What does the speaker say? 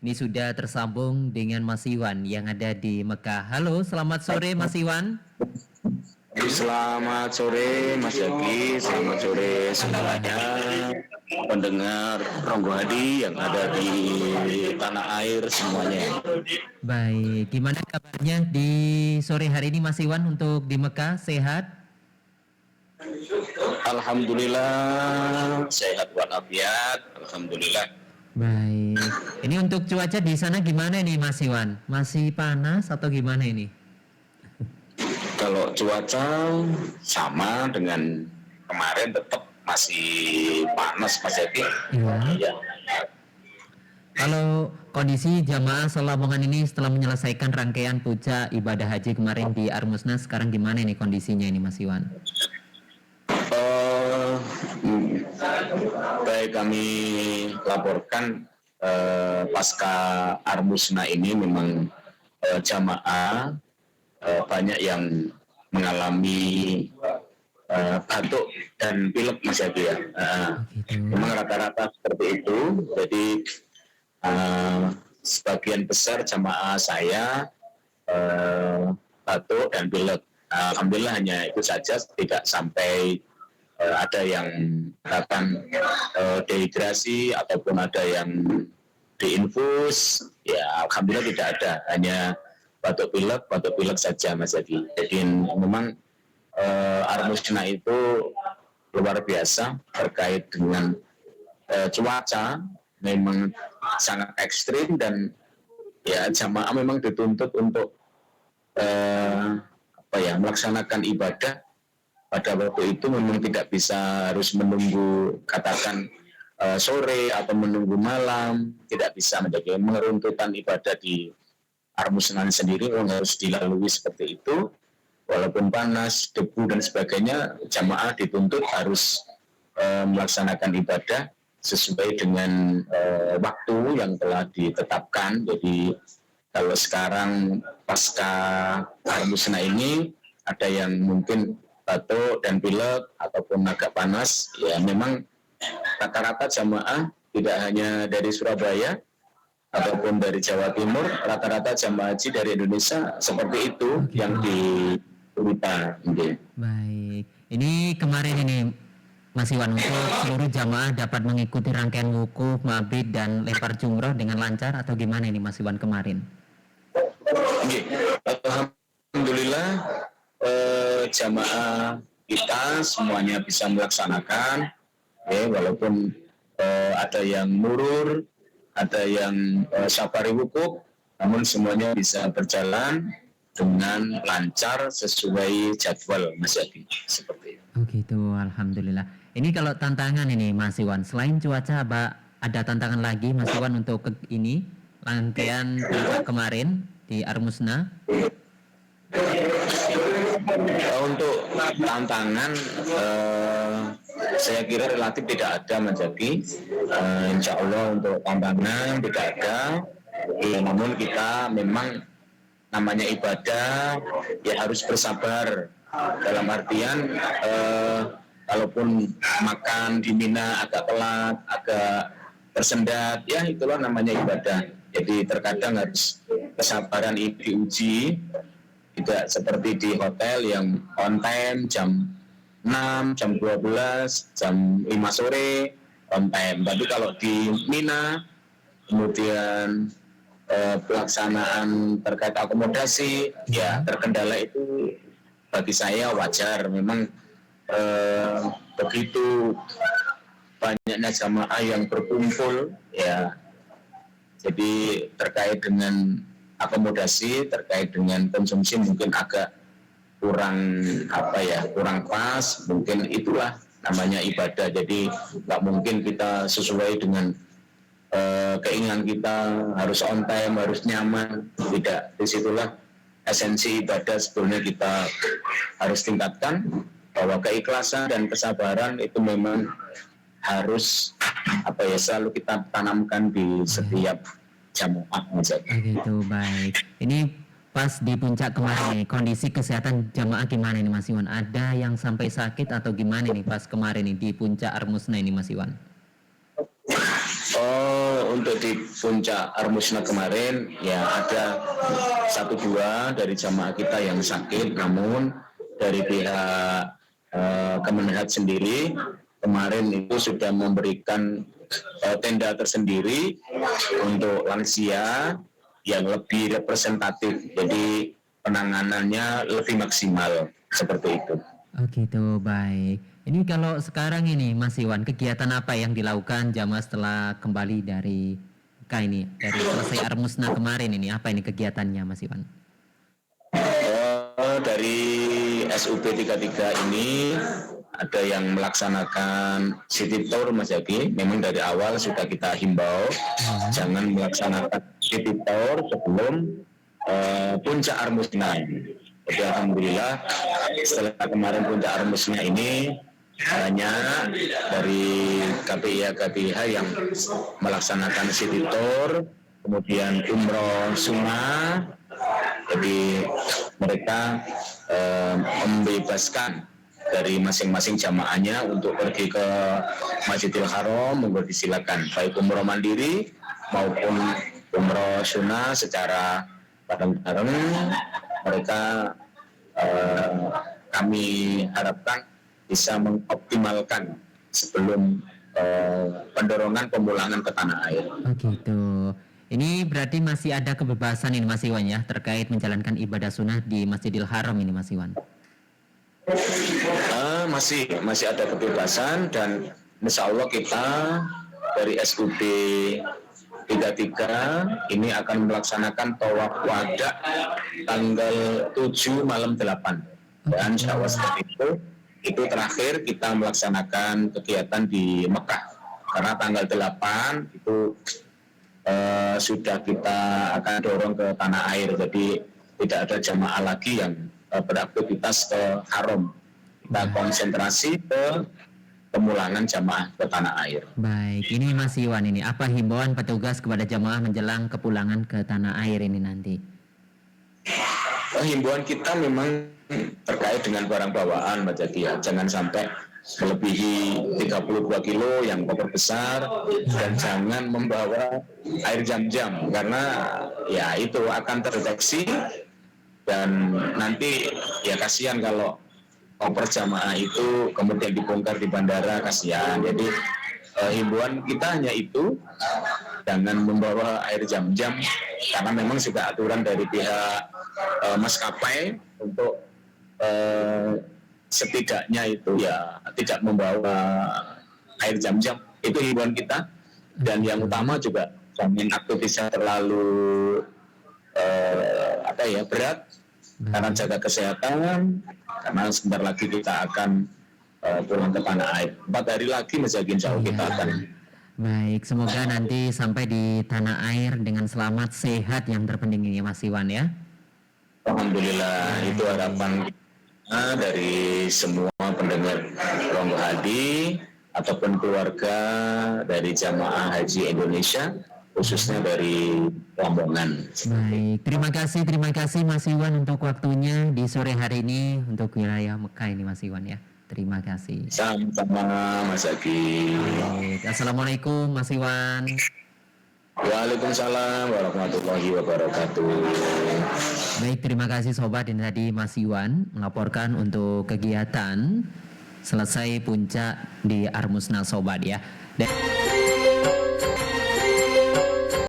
Ini sudah tersambung dengan Mas Iwan yang ada di Mekah. Halo, selamat sore Mas Iwan. Selamat sore Mas Yaki, selamat sore semuanya pendengar Ronggo Hadi yang ada di tanah air semuanya. Baik, gimana kabarnya di sore hari ini Mas Iwan untuk di Mekah? Sehat? Alhamdulillah sehat walafiat, alhamdulillah. Baik. Ini untuk cuaca di sana gimana nih Mas Iwan? Masih panas atau gimana ini? Kalau cuaca sama dengan kemarin tetap masih panas Mas Yaki. Iya. Kalau kondisi jamaah Lamongan ini setelah menyelesaikan rangkaian puncak ibadah haji kemarin di Armusna, sekarang gimana ini kondisinya ini Mas Iwan? Baik, kami laporkan pasca Armusna ini memang jamaah banyak yang mengalami batuk dan pilek Mas Yadi ya. Memang rata-rata seperti itu. Jadi sebagian besar jamaah saya batuk dan pilek. Alhamdulillah hanya itu saja, tidak sampai ada yang akan dehidrasi ataupun ada yang diinfus. Ya alhamdulillah tidak ada, hanya batuk pilek saja Mas Yadi. Jadi memang Armusna itu luar biasa terkait dengan cuaca, memang sangat ekstrim dan ya jamaah memang dituntut untuk melaksanakan ibadah pada waktu itu. Memang tidak bisa harus menunggu katakan sore atau menunggu malam, tidak bisa. Menjadi mengeruntutan ibadah di Armusna sendiri memang harus dilalui seperti itu. Walaupun panas, debu dan sebagainya, jamaah dituntut harus melaksanakan ibadah sesuai dengan waktu yang telah ditetapkan. Jadi kalau sekarang pasca Armusna ini ada yang mungkin batuk dan pilek ataupun agak panas, ya memang rata-rata jamaah tidak hanya dari Surabaya ataupun dari Jawa Timur, rata-rata jamaah haji dari Indonesia seperti itu yang diberita. Baik, ini kemarin ini Mas Iwan, untuk seluruh jamaah dapat mengikuti rangkaian wukuf, mabit dan lempar jumroh dengan lancar atau gimana ini Mas Iwan kemarin? Alhamdulillah jamaah kita semuanya bisa melaksanakan, walaupun ada yang murur, ada yang safari wukuf, namun semuanya bisa berjalan dengan lancar sesuai jadwal Mas Yadi, seperti itu. Oh gitu, alhamdulillah. Ini kalau tantangan ini Mas Iwan, selain cuaca ada tantangan lagi Mas Iwan untuk ini rangkaian kemarin di Armusna? Untuk tantangan saya kira relatif tidak ada Mas Yadi. Insya Allah untuk tantangan tidak ada. Namun kita memang namanya ibadah ya harus bersabar, dalam artian kalaupun makan di Mina agak telat, agak tersendat, ya itulah namanya ibadah. Jadi terkadang harus kesabaran ini diuji, tidak seperti di hotel yang on time jam 6, jam 12, jam 5 sore on time. Tapi kalau di Mina kemudian pelaksanaan terkait akomodasi ya terkendala, itu bagi saya wajar. Memang begitu banyaknya jamaah yang berkumpul ya, jadi terkait dengan akomodasi, terkait dengan konsumsi mungkin agak kurang pas. Mungkin itulah namanya ibadah. Jadi nggak mungkin kita sesuai dengan keinginan kita harus on time, harus nyaman. Tidak, disitulah esensi ibadah sebetulnya kita harus tingkatkan, bahwa keikhlasan dan kesabaran itu memang harus selalu kita tanamkan di setiap jamaah. Begitu, baik. Ini pas di puncak kemarin nih, kondisi kesehatan jamaah gimana nih Mas Iwan? Ada yang sampai sakit atau gimana nih pas kemarin nih di puncak Armusna ini Mas Iwan? Oh, untuk di puncak Armusna kemarin ya ada satu dua dari jamaah kita yang sakit, namun dari pihak Kemenhub sendiri kemarin itu sudah memberikan tenda tersendiri untuk lansia yang lebih representatif, jadi penanganannya lebih maksimal seperti itu. Oh gitu, baik. Ini kalau sekarang ini Mas Iwan, kegiatan apa yang dilakukan jamaah setelah kembali dari dari selesai Armusna kemarin ini, apa ini kegiatannya Mas Iwan? Dari SUP 33 ini ada yang melaksanakan city tour Mas Yaki. Memang dari awal sudah kita himbau jangan melaksanakan city tour sebelum puncak Armusna. Jadi alhamdulillah setelah kemarin puncak Armusna ini banyak dari KPIH yang melaksanakan city tour, kemudian umroh sunnah. Jadi mereka membebaskan dari masing-masing jamaahnya untuk pergi ke Masjidil Haram, monggo disilakan baik umroh mandiri maupun umroh sunnah secara bareng-bareng. Mereka kami harapkan bisa mengoptimalkan sebelum pendorongan pemulangan ke tanah air. Oh gitu. Ini berarti masih ada kebebasan ini Mas Iwan ya terkait menjalankan ibadah sunnah di Masjidil Haram ini Mas Iwan. Masih ada kebebasan dan insya Allah kita dari SUB 33 ini akan melaksanakan tawaf wada tanggal 7 malam 8 dan insya Allah seperti itu terakhir kita melaksanakan kegiatan di Mekah karena tanggal 8 itu sudah kita akan dorong ke tanah air, jadi tidak ada jamaah lagi yang beraktivitas ke haram. Kita konsentrasi ke pemulangan jamaah ke tanah air. Baik, ini Mas Iwan ini apa himbauan petugas kepada jamaah menjelang kepulangan ke tanah air ini nanti? Himbauan kita memang terkait dengan barang bawaan Mbak Jadi ya, jangan sampai melebihi 32 kilo yang koper besar dan jangan membawa air jam-jam karena ya itu akan terdeteksi dan nanti ya kasihan kalau koper jamaah itu kemudian dibongkar di bandara, kasihan. Jadi himbauan kita hanya itu, jangan membawa air jam-jam karena memang sudah aturan dari pihak maskapai untuk setidaknya itu ya tidak membawa air jam-jam. Itu himbauan kita. Dan yang utama juga jangan aktivitas terlalu berat karena jaga kesehatan, karena sebentar lagi kita akan pulang ke tanah air. 4 hari lagi insya Allah kita akan. Baik, semoga nanti sampai di tanah air dengan selamat, sehat yang terpenting ini Mas Iwan ya. Alhamdulillah, itu harapan kita dari semua pendengar Ronggo Hadi ataupun keluarga dari jamaah haji Indonesia, khususnya dari Lamongan. Baik, terima kasih Mas Iwan untuk waktunya di sore hari ini untuk wilayah Mekah ini Mas Iwan ya. Terima kasih. Sama-sama Mas Aki. Baik, Assalamualaikum Mas Iwan. Waalaikumsalam warahmatullahi wabarakatuh. Baik, terima kasih sobat. Ini tadi Mas Iwan melaporkan untuk kegiatan selesai puncak di Armusna sobat ya. Dan